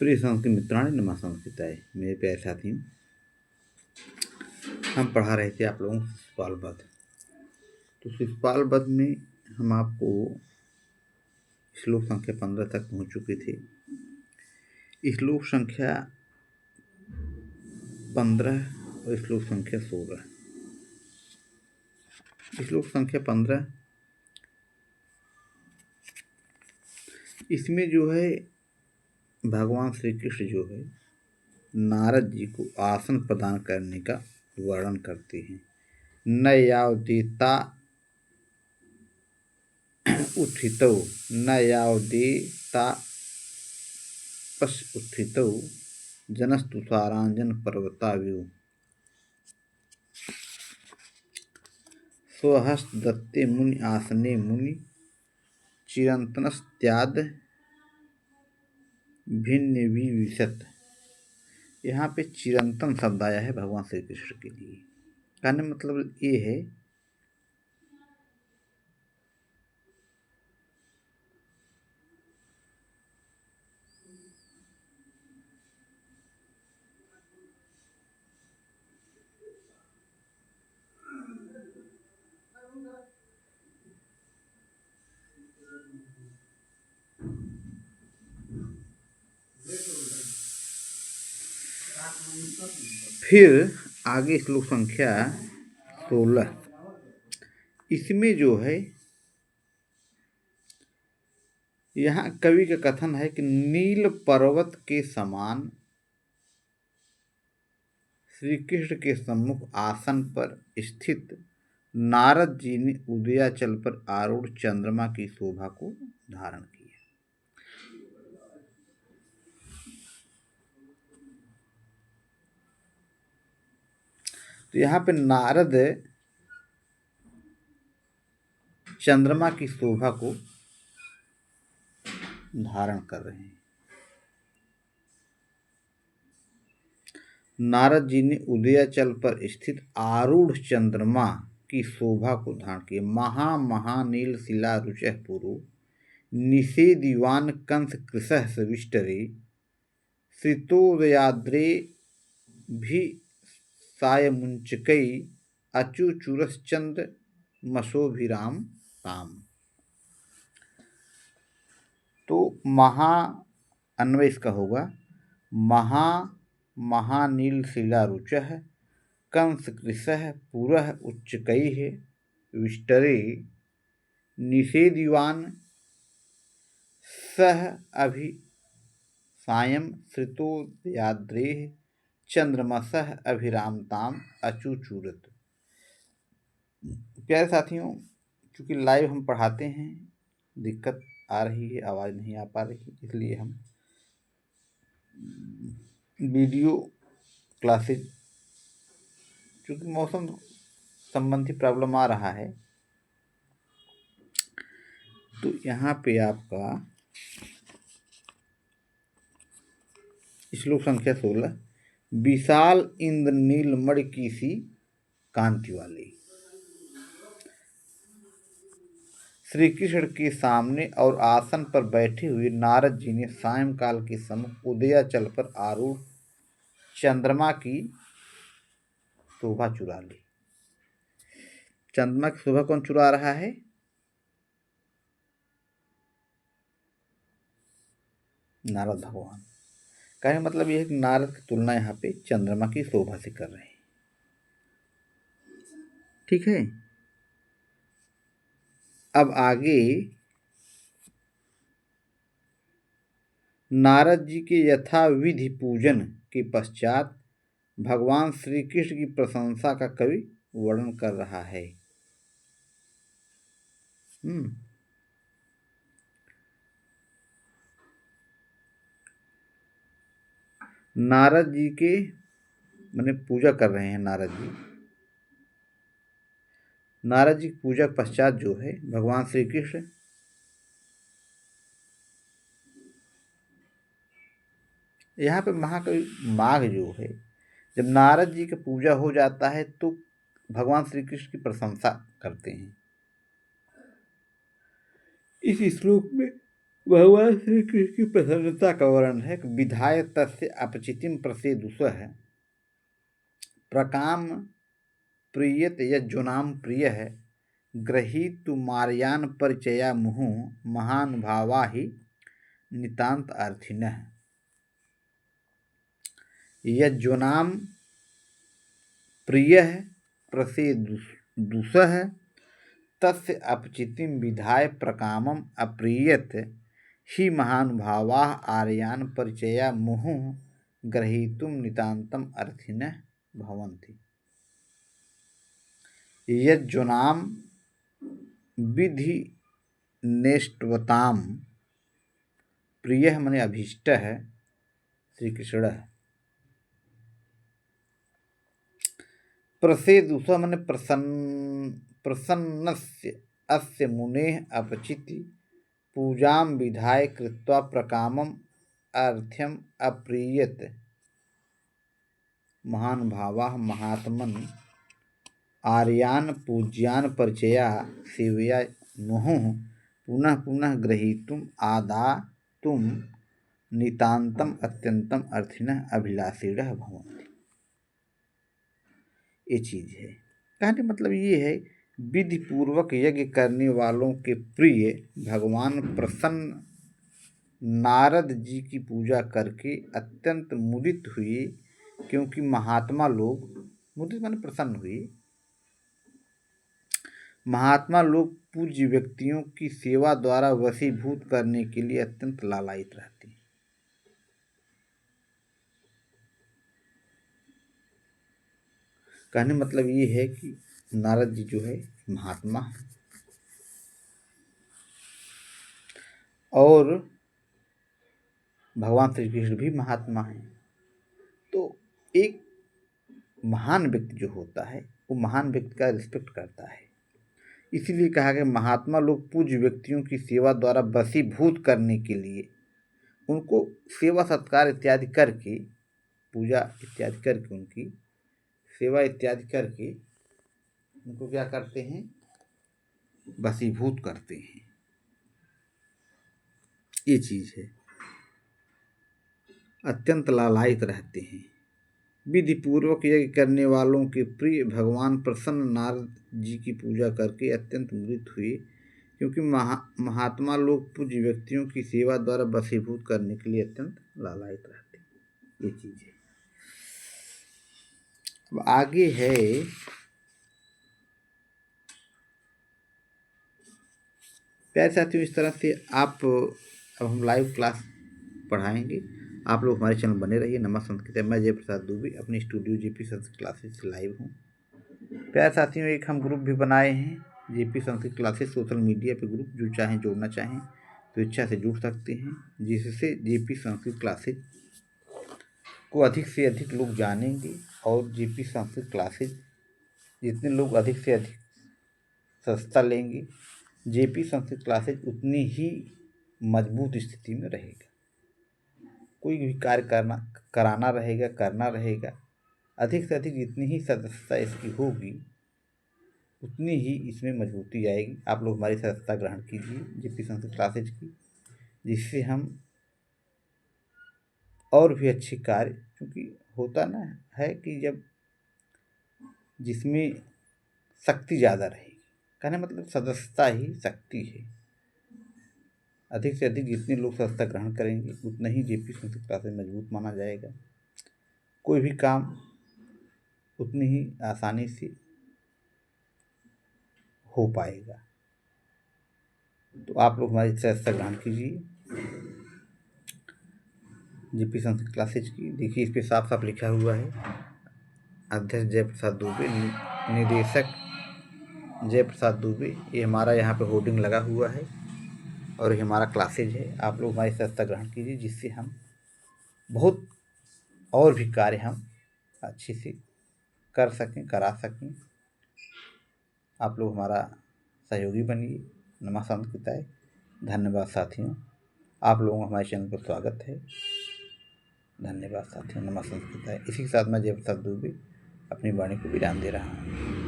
प्रिय संस्कृत मित्राणि नमः संस्कृताय। मेरे प्यारे साथियों, हम पढ़ा रहे थे आप लोगों को शिशुपाल वध। तो शिशुपाल वध में हम आपको श्लोक संख्या 15 तक पहुंच चुके थे। श्लोक संख्या 15 और श्लोक संख्या 16। श्लोक संख्या 15, इसमें जो है भगवान श्री कृष्ण जो है नारद जी को आसन प्रदान करने का वर्णन करते हैं। न यावदेता उत्थितौ न यावदेता पश्च उत्थितौ जनस्तुषारांजन पर्वताव्यू स्वहस्त दत्ते मुनि आसने मुनि चिरंतनस्त्याद भिन्न विविशत। यहाँ पे चिरंतन शब्द आया है भगवान श्री कृष्ण के लिए। कहने मतलब ये है फिर आगे श्लोक संख्या 16, इसमें जो है यहाँ कवि का कथन है कि नील पर्वत के समान श्री कृष्ण के सम्मुख आसन पर स्थित नारद जी ने उदयाचल पर आरूढ़ चंद्रमा की शोभा को धारण किया। तो यहाँ पे नारद चंद्रमा की शोभा को धारण कर रहे हैं। नारद जी ने उदयाचल पर स्थित आरूढ़ चंद्रमा की शोभा को धारण किया। महानील शिला रुचः पुरु निषेदिवान कंस कृशः सविष्टरे श्रितोदयाद्रे भी सायमुंचकै अचुचुरश्चंद्र मशोभिराम ताम। तो अन्वय इसका होगा महानील शिला रुचः कंस कृशः पुरः उच्चकैः विष्टरे निषेदिवान सह अभि सायं श्रितोदयाद्रेः चंद्रमसः अभिरामताम अचुचुरत। प्यारे साथियों, चूँकि लाइव हम पढ़ाते हैं, दिक्कत आ रही है, आवाज़ नहीं आ पा रही, इसलिए हम वीडियो क्लासेज, चूँकि मौसम संबंधी प्रॉब्लम आ रहा है, तो यहाँ पे आपका श्लोक संख्या 16, विशाल इंद्र नीलमणि की सी कांति वाले श्री कृष्ण के सामने और आसन पर बैठे हुए नारद जी ने सायंकाल के सम्मुख उदयाचल पर आरूढ़ चंद्रमा की शोभा चुरा ली। चंद्रमा की शोभा कौन चुरा रहा है? नारद भगवान। कहने मतलब यह है कि नारद की तुलना यहाँ पे चंद्रमा की शोभा से कर रहे हैं। ठीक है, अब आगे नारद जी के यथाविधि पूजन के पश्चात भगवान श्री कृष्ण की प्रशंसा का कवि वर्णन कर रहा है। नारद जी के माने पूजा कर रहे हैं नारद जी की पूजा के पश्चात जो है भगवान श्री कृष्ण यहाँ पे महाकवि माघ जो है, जब नारद जी की पूजा हो जाता है तो भगवान श्री कृष्ण की प्रशंसा करते हैं। इस श्लोक में भगवान श्री कृष्ण की प्रसन्नता का वर्णन है कि विधाय तस्य अपचितिम प्रसेदुषः प्रकाम प्रियत यज्जुनाम प्रिय है गृहीतु मार्यान परिचया मुहु महानुभावा ही नितांत अर्थिनः। यज्जुनाम प्रिय प्रसेदुषः तस्य अपचितिम विधाय प्रकामम अप्रियत ही महानुभावा आर्यान परिचया मुहुः ग्रहीतुम नितांतम अर्थिनः भवन्ति। यज्जुनाम विधि नेष्टवताम प्रिय मने अभीष्ट है श्री कृष्ण। प्रसेदुष मने प्रसन्नस्य अस्य मुनेः अपचिति पूजां विधाय कृत्वा प्रकामम् अर्थ्यम अप्रीयत महानुभावाः महात्मन् आर्यान पूज्यान परिचया सेवया मुहुः पुनः पुनः ग्रहीतुम आदातुम नितांतम अत्यंतम अर्थिनः अभिलाषिणः भवन्ति। ये चीज है। कहने मतलब ये है विधि पूर्वक यज्ञ करने वालों के प्रिय भगवान प्रसन्न नारद जी की पूजा करके अत्यंत मुदित हुए, क्योंकि महात्मा लोग, मुदित माने प्रसन्न हुए, महात्मा लोग पूज्य व्यक्तियों की सेवा द्वारा वशीभूत करने के लिए अत्यंत लालायित रहते हैं। कहने मतलब ये है कि नारद जी जो है महात्मा है और भगवान श्री कृष्ण भी महात्मा है। तो एक महान व्यक्ति जो होता है वो महान व्यक्ति का रिस्पेक्ट करता है। इसीलिए कहा गया महात्मा लोग पूज्य व्यक्तियों की सेवा द्वारा वशीभूत करने के लिए उनको सेवा सत्कार इत्यादि करके, पूजा इत्यादि करके, उनकी सेवा इत्यादि करके उनको क्या करते हैं, वशीभूत करते हैं। ये चीज है, अत्यंत लालायित रहते हैं। विधि पूर्वक यज्ञ करने वालों के प्रिय भगवान प्रसन्न नारद जी की पूजा करके अत्यंत मुदित हुए, क्योंकि महात्मा लोग पूज्य व्यक्तियों की सेवा द्वारा वशीभूत करने के लिए अत्यंत लालायित रहते हैं। ये चीज है। अब आगे है प्यारे साथियों, इस तरह से आप, अब हम लाइव क्लास पढ़ाएंगे। आप लोग हमारे चैनल बने रहिए। नमः संस्कृत। मैं जयप्रसाद दुबे अपने स्टूडियो जेपी संस्कृत क्लासेस से लाइव हूँ। प्यारे साथियों, एक हम ग्रुप भी बनाए हैं, JP Sanskrit classes social media पे ग्रुप, जो चाहें जोड़ना चाहें तो इच्छा से जुड़ सकते हैं, जिससे जेपी संस्कृत क्लासेस को अधिक से अधिक लोग जानेंगे और जेपी संस्कृत क्लासेस जितने लोग अधिक से अधिक सस्ता लेंगे, जेपी संस्कृत क्लासेस उतनी ही मजबूत स्थिति में रहेगा। कोई भी कार्य कराना रहेगा, करना रहेगा, अधिक से अधिक जितनी ही सदस्यता इसकी होगी उतनी ही इसमें मजबूती आएगी। आप लोग हमारी सदस्यता ग्रहण कीजिए जेपी संस्कृत क्लासेज की, जिससे हम और भी अच्छे कार्य, क्योंकि होता ना है कि जब जिसमें शक्ति ज़्यादा रहेगी, कहने मतलब सदस्यता ही शक्ति है। अधिक से अधिक जितने लोग सदस्यता ग्रहण करेंगे उतना ही जेपी संस्कृत क्लासेज मजबूत माना जाएगा। कोई भी काम उतनी ही आसानी से हो पाएगा। तो आप लोग हमारी सदस्यता ग्रहण कीजिए जेपी संस्कृत क्लासेज की। देखिए, इस पे साफ साफ लिखा हुआ है, अध्यक्ष जयप्रसाद दुबे, निदेशक जयप्रसाद दुबे। ये हमारा यहाँ पे होर्डिंग लगा हुआ है और ये हमारा क्लासेज है। आप लोग हमारी सदस्यता ग्रहण कीजिए, जिससे हम बहुत और भी कार्य हम अच्छे से कर सकें, करा सकें। आप लोग हमारा सहयोगी बनिए। नमः संस्कृताय। धन्यवाद साथियों, आप लोगों का हमारे चैनल पर स्वागत है। धन्यवाद साथियों, नमः संस्कृताय। इसी के साथ मैं जयप्रसाद दुबे अपनी वाणी को विराम दे रहा हूँ।